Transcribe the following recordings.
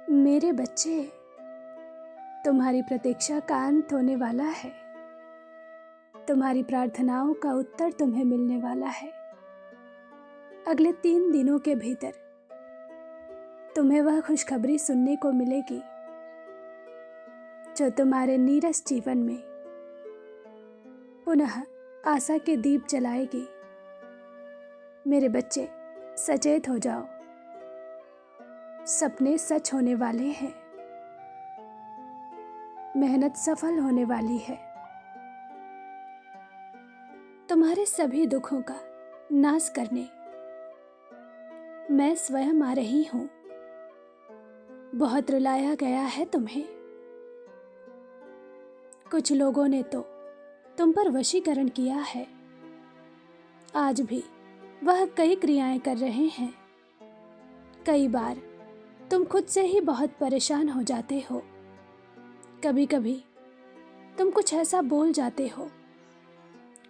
मेरे बच्चे, तुम्हारी प्रतीक्षा का अंत होने वाला है। तुम्हारी प्रार्थनाओं का उत्तर तुम्हें मिलने वाला है। अगले 3 दिनों के भीतर तुम्हें वह खुशखबरी सुनने को मिलेगी जो तुम्हारे नीरस जीवन में पुनः आशा के दीप जलाएगी। मेरे बच्चे, सचेत हो जाओ। सपने सच होने वाले हैं। मेहनत सफल होने वाली है। तुम्हारे सभी दुखों का नाश करने मैं स्वयं आ रही हूं। बहुत रुलाया गया है तुम्हें। कुछ लोगों ने तो तुम पर वशीकरण किया है। आज भी वह कई क्रियाएं कर रहे हैं। कई बार तुम खुद से ही बहुत परेशान हो जाते हो। कभी कभी तुम कुछ ऐसा बोल जाते हो,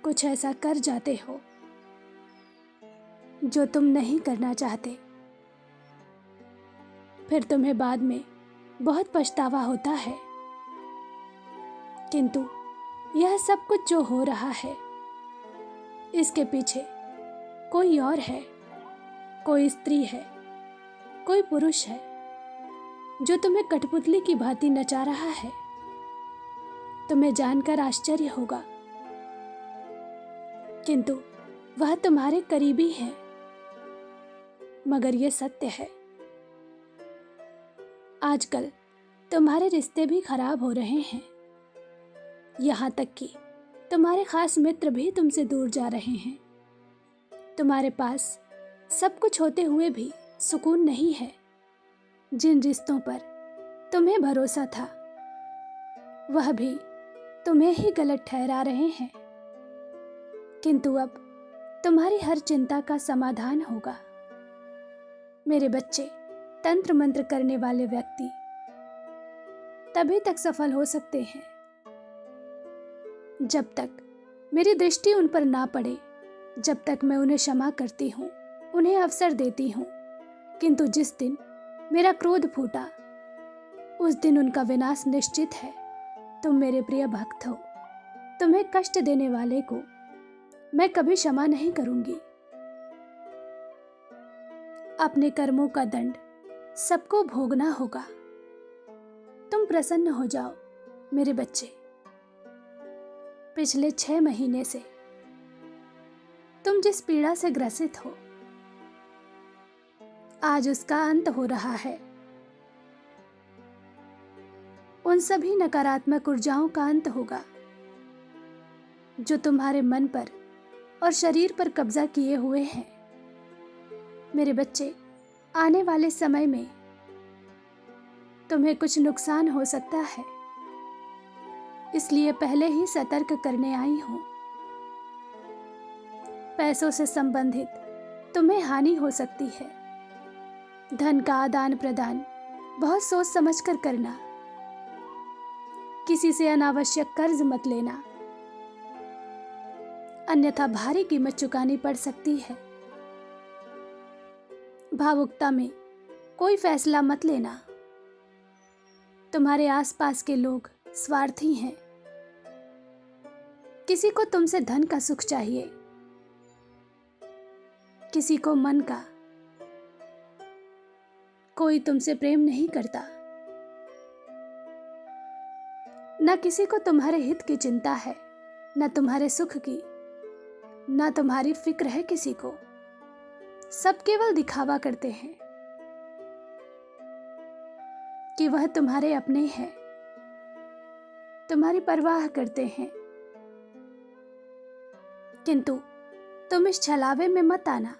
कुछ ऐसा कर जाते हो जो तुम नहीं करना चाहते। फिर तुम्हें बाद में बहुत पछतावा होता है। किंतु यह सब कुछ जो हो रहा है, इसके पीछे कोई और है, कोई स्त्री है, कोई पुरुष है जो तुम्हें कठपुतली की भांति नचा रहा है। तुम्हें जानकर आश्चर्य होगा, किंतु वह तुम्हारे करीबी है। मगर यह सत्य है, आजकल तुम्हारे रिश्ते भी खराब हो रहे हैं। यहाँ तक कि तुम्हारे खास मित्र भी तुमसे दूर जा रहे हैं। तुम्हारे पास सब कुछ होते हुए भी सुकून नहीं है। जिन रिश्तों पर तुम्हें भरोसा था, वह भी तुम्हें ही गलत ठहरा रहे हैं। किंतु अब तुम्हारी हर चिंता का समाधान होगा। मेरे बच्चे, तंत्र मंत्र करने वाले व्यक्ति तभी तक सफल हो सकते हैं जब तक मेरी दृष्टि उन पर ना पड़े, जब तक मैं उन्हें क्षमा करती हूँ, उन्हें अवसर देती हूँ। किंतु जिस दिन मेरा क्रोध फूटा, उस दिन उनका विनाश निश्चित है। तुम मेरे प्रिय भक्त हो। तुम्हें कष्ट देने वाले को मैं कभी क्षमा नहीं करूंगी। अपने कर्मों का दंड सबको भोगना होगा। तुम प्रसन्न हो जाओ मेरे बच्चे। पिछले 6 महीने से तुम जिस पीड़ा से ग्रसित हो, आज उसका अंत हो रहा है। उन सभी नकारात्मक ऊर्जाओं का अंत होगा जो तुम्हारे मन पर और शरीर पर कब्जा किए हुए हैं। मेरे बच्चे, आने वाले समय में तुम्हें कुछ नुकसान हो सकता है, इसलिए पहले ही सतर्क करने आई हूं। पैसों से संबंधित तुम्हें हानि हो सकती है। धन का आदान प्रदान बहुत सोच समझ कर करना। किसी से अनावश्यक कर्ज मत लेना, अन्यथा भारी कीमत चुकानी पड़ सकती है। भावुकता में कोई फैसला मत लेना। तुम्हारे आसपास के लोग स्वार्थी हैं। किसी को तुमसे धन का सुख चाहिए, किसी को मन का। कोई तुमसे प्रेम नहीं करता। न किसी को तुम्हारे हित की चिंता है, न तुम्हारे सुख की, न तुम्हारी फिक्र है किसी को। सब केवल दिखावा करते हैं कि वह तुम्हारे अपने हैं, तुम्हारी परवाह करते हैं। किंतु तुम इस छलावे में मत आना।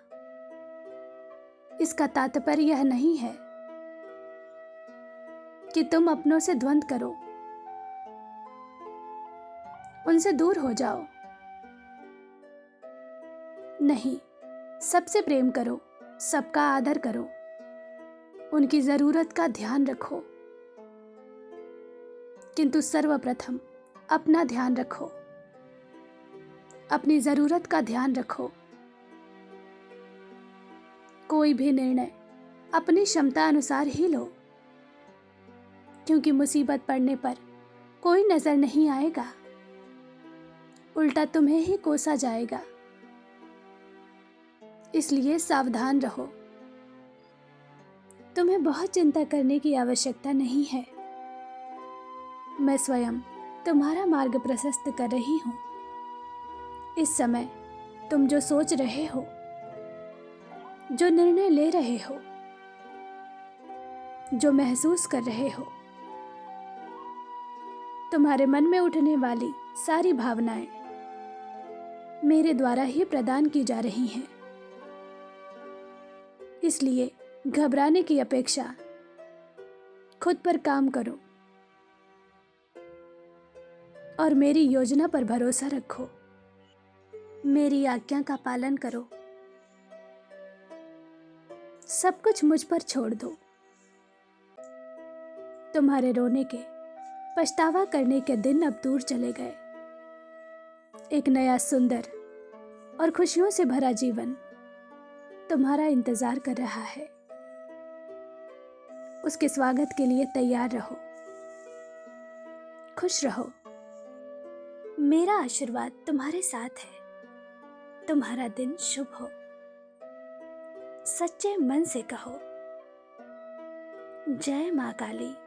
इसका तात्पर्य यह नहीं है कि तुम अपनों से द्वंद्व करो, उनसे दूर हो जाओ। नहीं, सबसे प्रेम करो, सबका आदर करो, उनकी जरूरत का ध्यान रखो। किंतु सर्वप्रथम अपना ध्यान रखो, अपनी जरूरत का ध्यान रखो। कोई भी निर्णय अपनी क्षमता अनुसार ही लो। क्योंकि मुसीबत पड़ने पर कोई नजर नहीं आएगा, उल्टा तुम्हें ही कोसा जाएगा। इसलिए सावधान रहो। तुम्हें बहुत चिंता करने की आवश्यकता नहीं है। मैं स्वयं तुम्हारा मार्ग प्रशस्त कर रही हूं। इस समय तुम जो सोच रहे हो, जो निर्णय ले रहे हो, जो महसूस कर रहे हो, तुम्हारे मन में उठने वाली सारी भावनाएं मेरे द्वारा ही प्रदान की जा रही हैं। इसलिए घबराने की अपेक्षा खुद पर काम करो और मेरी योजना पर भरोसा रखो। मेरी आज्ञा का पालन करो। सब कुछ मुझ पर छोड़ दो। तुम्हारे रोने के, पछतावा करने के दिन अब दूर चले गए। एक नया सुंदर और खुशियों से भरा जीवन तुम्हारा इंतजार कर रहा है। उसके स्वागत के लिए तैयार रहो। खुश रहो। मेरा आशीर्वाद तुम्हारे साथ है। तुम्हारा दिन शुभ हो। सच्चे मन से कहो, जय मां काली।